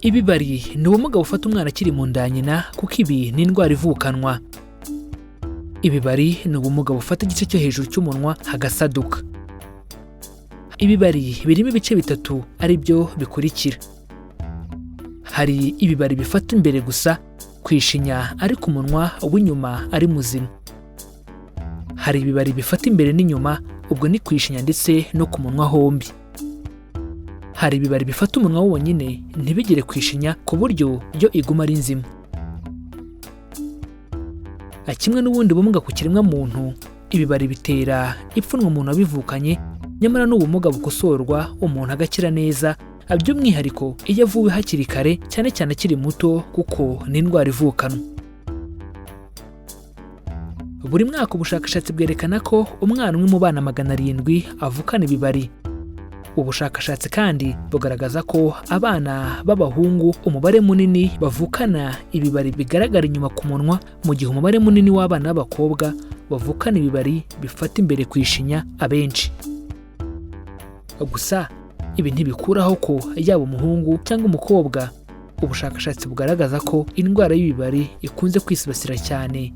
Ibibari ni ubumuga bufata umwana akiri mu nda nyina kuko ibi ni indwara ivukanwa. Ibibari ni ubumuga bufata igice cyo hejuru cy'umunwa hagasaduka. Ibibari birimo ibice bitatu ari byo bikurikira. Hari ibibari bifata imbere gusa kwishinya ariko umunwa w'inyuma ari muzima. Hari ibibari bifata imbere n'inyuma ubwo ni kwishinya ndetse no ku munwa hombi. Hari ibibari bifata umunwa wonyine ntibigire kwishinya ku buryo yo iguma ari nzima. Kimwe n'ubundi bumuga ku kiremwa muntu, ibibari bitera ipfunwe umuntu wabivukanye, nyamara n'ubumuga bukosorwa umuntu agakira neza, by'umwihariko iyo avuwe hakiri kare cyane cyane akiri muto kuko ni indwara ivukanwa. Buri mwaka ubushakashatsi bwerekana ko umwana umwe mu bana 700 avukana ibibari. Ubushakashatsi kandi bugaragaza ko abana b'abahungu umubare munini bavukana ibibari bigaragara inyuma ku munwa, mu gihe umubare munini w'abana b'abakobwa bavukana ibibari bifata imbere kwishinya abenshi. Gusa ibi ntibikuraho ko yaba umuhungu cyangwa umukobwa, ubushakashatsi bugaragaza ko indwara y'ibibari ikunze kwisibasira cyane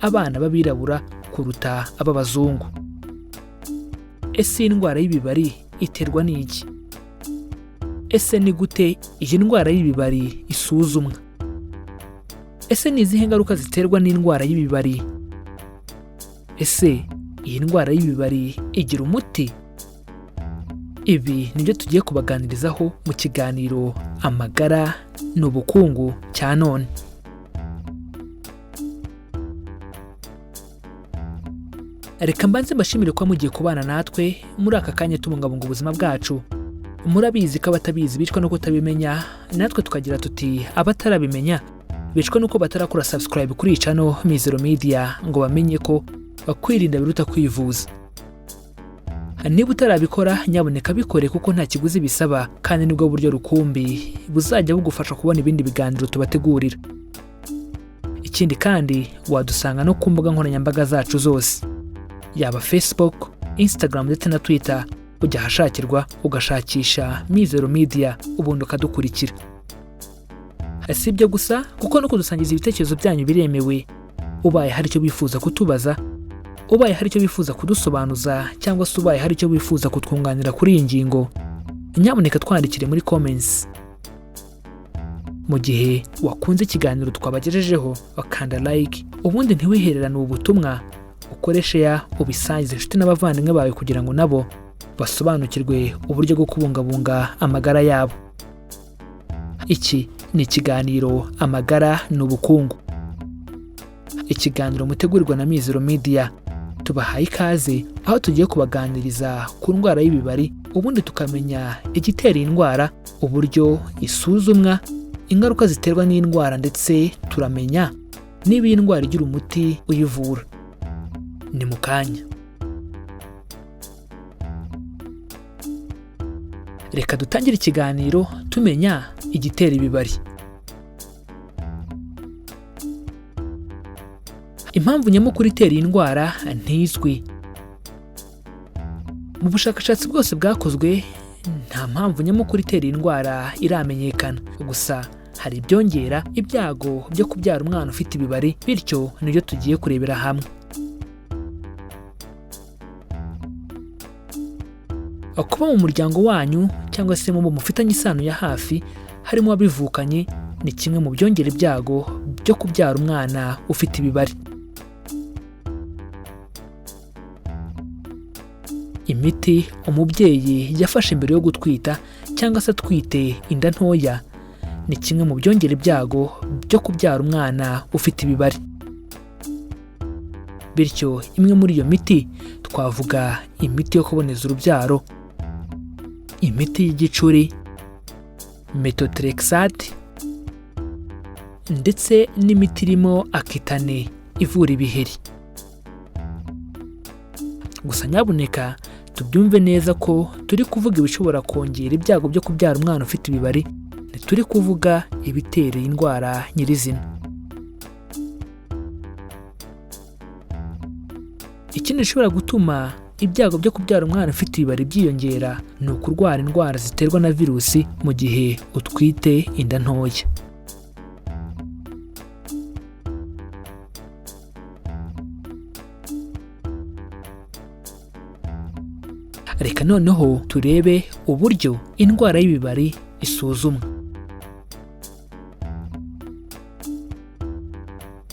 abana b'abirabura kuruta ab'abazungu. Ese indwara y'ibibari iterwa n'iki? Ese ni gute iyi ndwara y'ibibari isuzumwa? Ese ni izihe ngaruka ziterwa n'indwara y'ibibari? Ese iyi ndwara y'ibibari igira umuti? Ibi nibyo tugiye kubaganirizaho mu kiganiro amagara n'ubukungu cya none. Reka mbanze mbashimire ko mugiye kubana natwe muri aka kanya tubungabunga ubuzima bwacu. Murabizi ko abatabizi bicwa no kutabimenya, natwe tukagira tuti abatarabimenya bicwa nuko batarakora subscribe kuri channel Mizero Media ngo bamenye ko kwirinda biruta kwivuza. Niba utarabikora nyaboneka bikore kuko nta kiguzi bisaba kandi nibwo buryo rukumbi buzajya bugufasha kubona ibindi biganiro tubategurira. Ikindi kandi wadusanga no ku mbuga nkoranyambaga zacu zose, yaba Facebook, Instagram ndetse na Twitter. Ujya hashakirwa ugashakisha Mizero Media ubundi ukadukurikira. Si ibyo gusa kuko no kudusangiza ibitekerezo byanyu biremewe. Ubaye hari icyo bifuza kutubaza, ubaye hari icyo bifuza kudusobanuza, cyangwa se ubaye hari icyo bifuza kutwunganira kuri iyi ngingo, nyaboneka twandikire muri comments. Mu gihe wakunze ikiganiro twabagejejeho bakanda like, ubundi ntiwihererane ubutumwa, ukore share, ubisangize inshuti n'abavandimwe bawe kugira ngo nabo basobanukirwe uburyo bwo kubungabunga amagara yabo. Iki ni ikiganiro amagara n'ubukungu, ikiganiro mutegurirwa na Mizero Media. Tubahaye ikaze aho tugiye kubaganiriza ku ndwara y'ibibari, ubundi tukamenya igitera indwara, uburyo isuzumwa, ingaruka ziterwa n'indwara, ndetse turamenya niba iyi ndwara igira umuti uyivura. Ni mu kanya. Reka dutangire ikiganiro tumenya igitera ibibari. Impamvu nyamukuru itera iyi ndwara ntizwi. Mu bushakashatsi bwose bwakozwe nta mpamvu nyamukuru itera iyi ndwara iramenyekana. Gusa hari ibyongera ibyago byo kubyara umwana ufite ibibari, bityo nibyo tugiye kurebera hamwe. Kuba mu muryango wanyu cyangwa se mu mufitanye isano ya hafi harimo abivukanye ni kimwe mu byongera ibyago byo kubyara umwana ufite ibibari. Imiti umubyeyi yafashe mbere yo gutwita cyangwa se atwite inda ntoya ni kimwe mu byongera ibyago byo kubyara umwana ufite ibibari. Bityo imwe muri iyo miti twavuga imiti yo kuboneza urubyaro, imiti y'igicuri, methotrexate, ndetse n'imiti irimo akitane ivura ibiheri. Gusa nyaboneka tubyumve neza ko turi kuvuga ibishobora kongera ibyago byo kubyara umwana ufite ibibari, ntituri kuvuga ibitera indwara nyirizina. Ikindi gishobora gutuma ibyago byo kubyara umwana ufite ibibari byiyongera ni ukurwara indwara ziterwa na virusi mu gihe utwite inda ntoya. Reka noneho turebe uburyo indwara y'ibibari isuzumwa.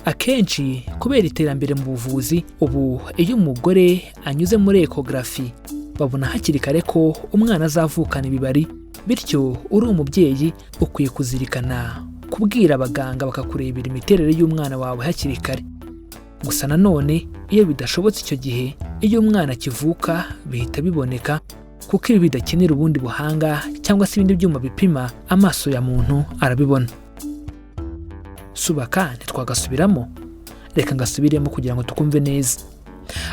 Akenshi kubera iterambere mu buvuzi, ubu iyo umugore anyuze muri ekogarafi babona hakiri kare ko umwana azavukana ibibari, bityo uri umubyeyi ukwiye kuzirikana kubwira abaganga bakakurebera imiterere y'umwana wawe hakiri kare. Gusa nanone iyo bidashobotse icyo gihe, iyo umwana akivuka bihita biboneka kuko ibi bidakenera ubundi buhanga cyangwa se ibindi byuma bipima, amaso ya muntu arabibona. Subaka ntitwagasubiramo, reka ngasubiremo kugira ngo tukumve neza.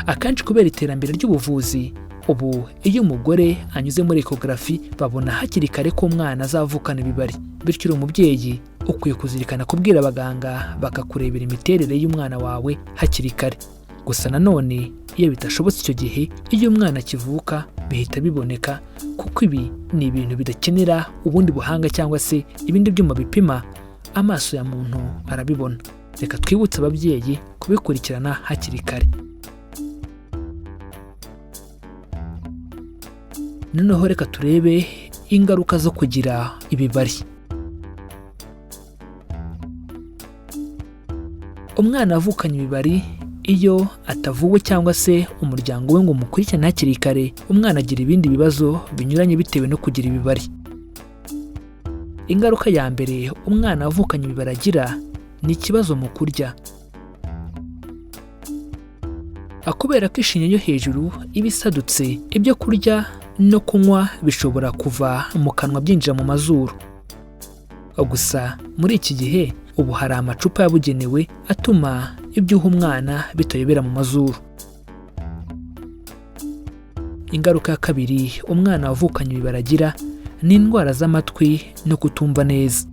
Akenshi kubera iterambere ry'ubuvuzi, ubu iyo umugore anyuze muri ekogarafi babona hakiri kare ko umwana azavukana ibibari, bityo uri umubyeyi ukwiye kuzirikana kubwira abaganga bakakurebera imiterere y'umwana wawe hakiri kare. Gusa nanone iyo bidashobotse icyo gihe, iyo umwana akivuka bihita biboneka kuko ibi ni ibintu bidakenera ubundi buhanga cyangwa se ibindi byuma bipima, amaso ya muntu arabibona. Reka twibutse ababyeyi kubikurikirana hakiri kare. Noneho reka turebe ingaruka zo kugira ibibari. Umwana avukanye ibibari iyo atavuwe cyangwa se umuryango we ngo umukurikirane hakiri kare, umwana agira ibindi bibazo binyuranye bitewe no kugira ibibari. Ingaruka ya mbere umwana avukanye ibibari agira ni ikibazo mu kurya. Kubera ko ishinya yo hejuru iba isadutse, ibyo kurya no kunywa bishobora kuva mu kanwa byinjira mu mazuru. Gusa muri iki gihe ubu hari amacupa yabugenewe atuma ibyo uha umwana bitayobera mu mazuru. Ingaruka ya kabiri umwana wavukanye ibibari agira ni indwara z'amatwi no kutumva neza.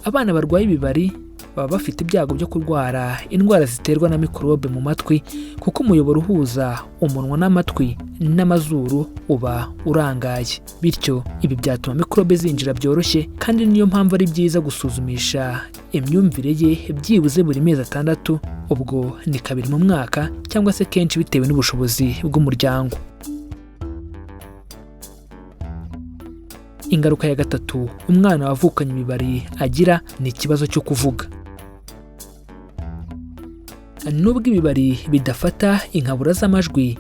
Abana barwaye ibibari baba bafite ibyago byo kurwara indwara ziterwa na mikorobe mu matwi, kuko umuyoboro uhuza umunwa n'amatwi n'amazuru uba urangaye, bityo ibi byatuma mikorobe zinjira byoroshye. Kandi niyo mpamvu ari byiza gusuzumisha imyumvire ye byibuze buri mezi 6, ubwo ni 2 mu mwaka cyangwa se kenshi bitewe n'ubushobozi bw'umuryango. Ingaruka ya gatatu umwana wavukanye ibibari agira ni ikibazo cyo kuvuga. Nubwo ibibari bidafata inkabura z'amajwi,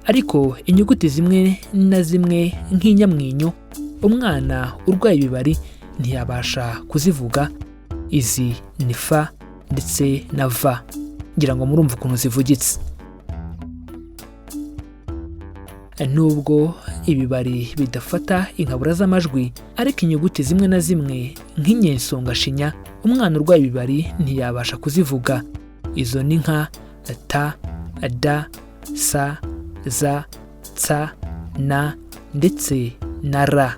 ariko inyuguti zimwe na zimwe nk'inyamwinyo, umwana urwaye ibibari ntiyabasha kuzivuga. Izi ni fa ndetse na va, ngira ngo murumva ukuntu zivugitse. Nubwo ibibari bidafata inkabura z'amajwi, ariko inyuguti zimwe na zimwe nk'inyensongashinya umwana urwaye ibibari ntiyabasha kuzivuga. Izo ni nka ta, da, sa, za, tsa, na ndetse na ra.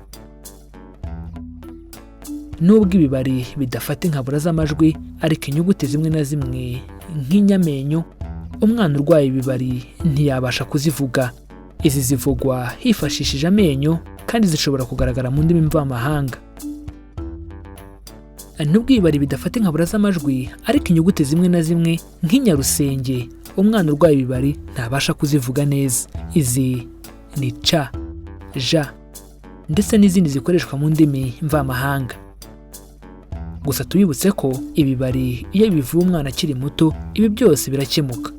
Nubwo ibibari bidafata inkabura z'amajwi, ariko inyuguti zimwe na zimwe nk'inyamenyo umwana urwaye ibibari ntiyabasha kuzivuga. Izi zivugwa hifashishije amenyo kandi zishobora kugaragara mu ndimi mvamahanga. Nubwo ibibari bidafata inkabura z'amajwi, ariko inyuguti zimwe na zimwe nk'inyarusenge umwana urwaye ibibari ntabasha kuzivuga neza. Izi ni ca, ja ndetse n'izindi zikoreshwa mu ndimi mvamahanga. Gusa tubibutse ko ibibari iyo bivuye umwana akiri muto, ibi byose birakemuka.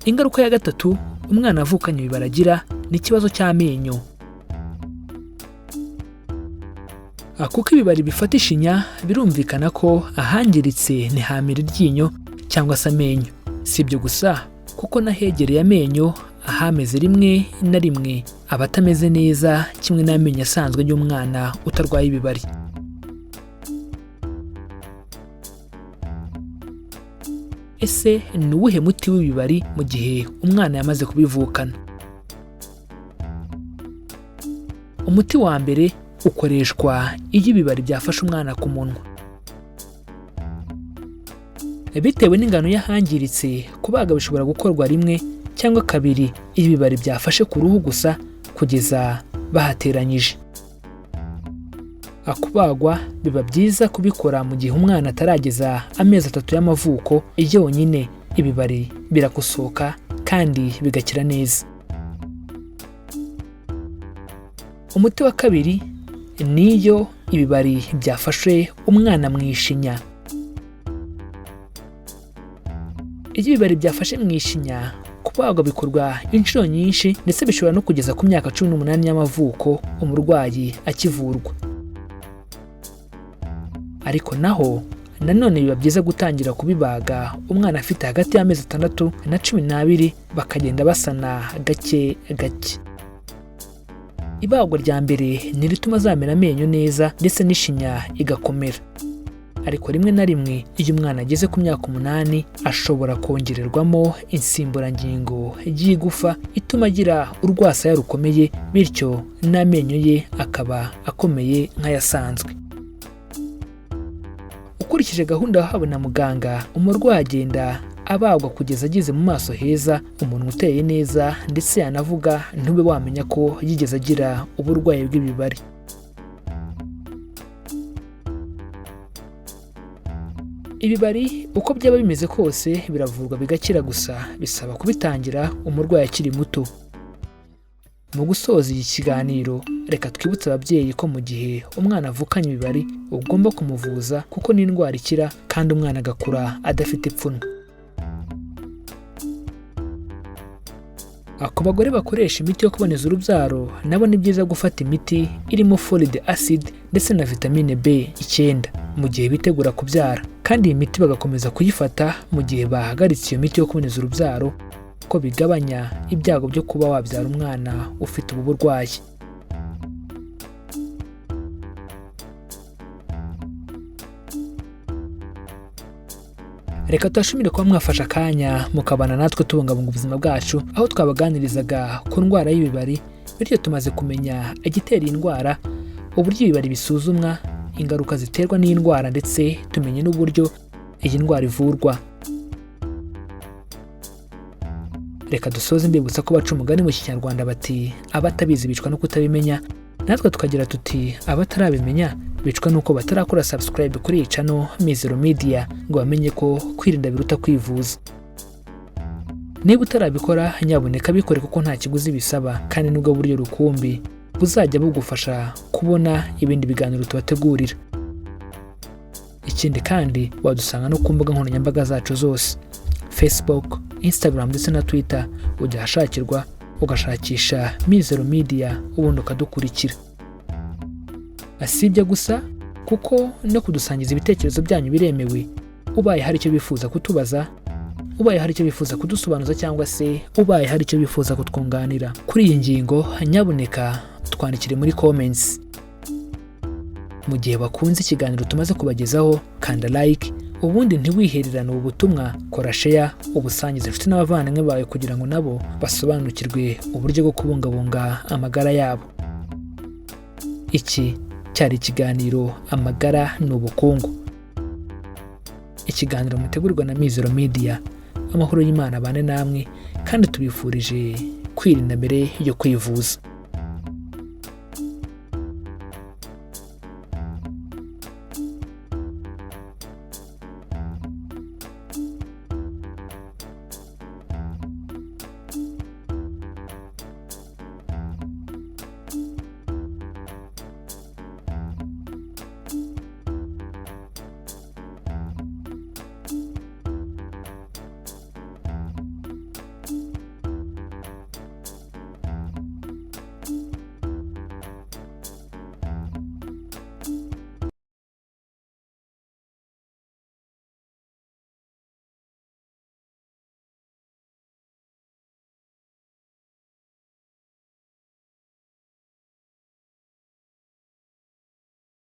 Ingaruka ya gatatu umwana avukanye ibibari agira ni ikibazo cy'amenyo. Kuko ibibari bifata ishinya, birumvikana ko ahangiritse ntihamera iryinyo cyangwa se amenyo. Si ibyo gusa, kuko n'ahegereye amenyo ahameze rimwe na rimwe aba atameze neza, kimwe n'amenyo asanzwe y'umwana utarwaye ibibari. Ese ni uwuhe muti w'ibibari mu gihe umwana yamaze kubivukana? Umuti wa mbere ukoreshwa iyo ibibari byafashe umwana ku munwa. bitewe n'ingano y'ahangiritse kubaga bishobora gukorwa rimwe cyangwa kabiri ibibari byafashe ku ruhu gusa kugeza bahateranyije. Kubagwa biba byiza kubikora mu gihe umwana atarageza amezi 3 y'amavuko, yonyine ibibari birakosoka kandi bigakira neza. Umuti wa kabiri niyo ibibari byafashe umwana mu ishinya. Iyo ibibari byafashe mu ishinya kubagwa bikorwa inshuro nyinshi ndetse bishobora no kugeza ku myaka 18 y'amavuko umurwayi akivurwa. Ariko naho nanone biba byiza gutangira kubibaga umwana afite hagati y'amezi 6 na 12 bakagenda basana gake gake. Ibagwa rya mbere ni rituma zamera amenyo neza ndetse n'ishinya igakomera. Ariko rimwe na rimwe iyo umwana ageze ku myaka 8 ashobora kongererwamo insimburangingo y'igufa ituma agira urwasaya rukomeye, bityo n'amenyo ye akaba akomeye nk'ayasanzwe. Ukurikije gahunda yahawe na muganga, umurwayi agenda abagwa kugeza ageze mu maso heza, umuntu uteye neza ndetse yanavuga ntube wamenya ko yigeze agira uburwayi bw'ibibari. Ibibari uko byaba bimeze kose biravurwa bigakira, gusa bisaba kubitangira umurwayi akiri muto. Mu gusoza iki kiganiro, reka twibutse ababyeyi ko mu gihe umwana avukanye ibibari ugomba kumuvuza kuko ni indwara ikira kandi umwana agakura adafite ipfunwe. Ku bagore bakoresha imiti yo kuboneza urubyaro nabo ni byiza gufata imiti irimo folic acid ndetse na vitamine B9 mu gihe bitegura kubyara, kandi iyi miti bagakomeza kuyifata mu gihe bahagaritse iyo miti yo kuboneza urubyaro ko bigabanya ibyago byo kuba wabyara umwana ufite ubu burwayi. Reka tubashimire kuba mwafashe akanya mukabana natwe tubungabunga ubuzima bwacu, aho twabaganirizaga ku ndwara y'ibibari, bityo tumaze kumenya igitera indwara, uburyo ibibari bisuzumwa, ingaruka ziterwa n'indwara, ndetse tumenye n'uburyo iyi ndwara ivurwa. Reka dusoze mbibutsa ko baca umugani mu Kinyarwanda bati abatabizi bicwa no kutabimenya, natwe tukagira tuti abatarabimenya bicwa nuko batarakora subscribe kuri iyi channel Mizero Media ngo bamenye ko kwirinda biruta kwivuza. Niba utarabikora nyabuneka bikore kuko nta kiguzi bisaba, kandi nubwo buryo rukumbi buzajya bugufasha kubona ibindi biganiro tubategurira. Ikindi kandi wadusanga no ku mbuga nkoranyambaga zacu zose, Facebook, Instagram ndetse na Twitter, ujya hashakirwa ugashakisha Mizero Media ubundi ukadukurikira. Asibye gusa kuko no kudusangiza ibitekerezo byanyu biremewe, ubaye hari icyo bifuza kutubaza, ubaye hari icyo bifuza kudusobanuza, cyangwa se ubaye hari icyo bifuza kutwunganira kuri iyi ngingo, nyabuneka twandikire muri comments. Mu gihe bakunze ikiganiro tumaze kubagezaho, kanda like, ubundi ntiwihererane ubu butumwa, kora share, ubusangize inshuti n'abavandimwe bawe kugira ngo nabo basobanukirwe uburyo bwo kubungabunga amagara yabo. Iki cyari ikiganiro Amagara n'Ubukungu, ikiganiro mutegurwa na Mizero Media. Amahoro y'Imana abane namwe, kandi tubifurije kwirinda mbere yo kwivuza.